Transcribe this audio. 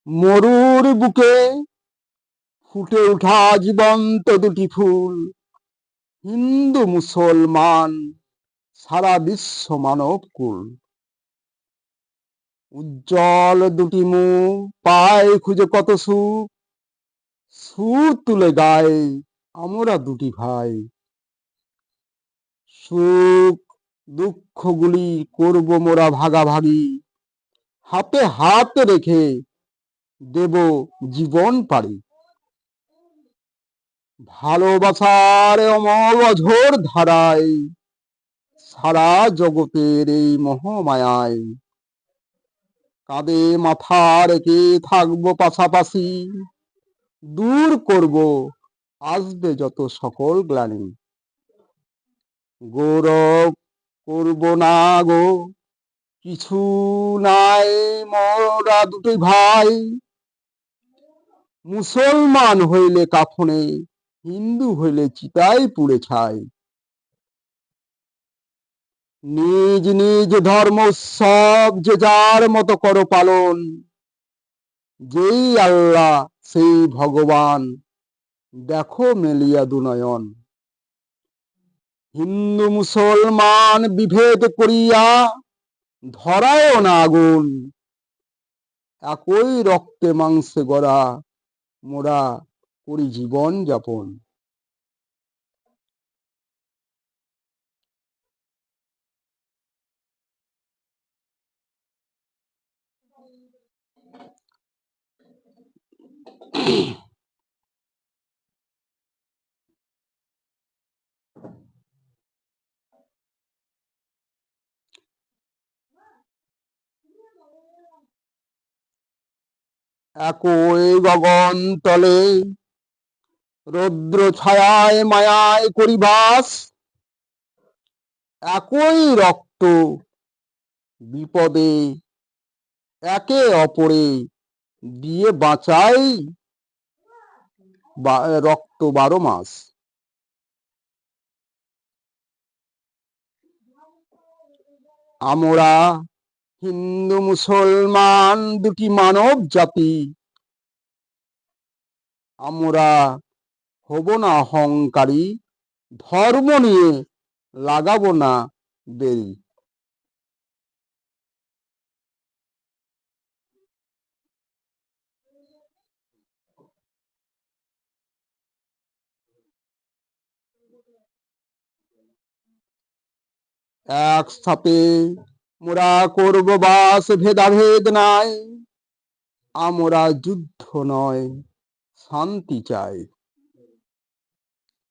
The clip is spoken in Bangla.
মরুর বুকে ফুটে ওঠা জীবন্ত দুটি ফুল, হিন্দু মুসলমান সারা বিশ্ব মানব কুল। উজ্জ্বল দুটি মুখ পায় খুঁজে কত সুখ, সুর তুলে গায় আমরা দুটি ভাই। সুখ দুঃখগুলি করব মোরা ভাগাভাগি, হাতে হাত রেখে দেব জীবন পারি। ভালোবাসার অমল অঝোর ধারায় সারা জগতের এই মোহমায়ায় কাঁধে মাথা রেখে থাকবো পাশাপাশি, দূর করব আসবে যত সকল গ্লানি। গৌরব করব না গো কিছু নাই, মোরা দুটি ভাই। মুসলমান হইলে কাফনে, হিন্দু হইলে চিতায় পুড়ে ছাই। নিজ নিজ ধর্ম উৎসব যে যার মতো করো পালন, যেই আল্লাহ সেই ভগবান দেখো মেলিয়া দুনয়ন। হিন্দু মুসলমান বিভেদ করিয়া ধরায় না আগুন, একই রক্তে মাংসে গড়া মোরা করি জীবন যাপন। একই গগন তলে রৌদ্র ছায়ায় মায়ায় করি বাস, একই রক্ত বিপদে একে অপরে দিয়ে বাঁচাই রক্ত 12 মাস। আমরা হিন্দু মুসলমান দুটি মানব জাতি, আমরা হব না অহংকারী, ধর্ম নিয়ে লাগাবো না বেরি। একসাথে মোরা করব বাস, ভেদাভেদ নাই, আমরা যুদ্ধ নয় শান্তি চাই।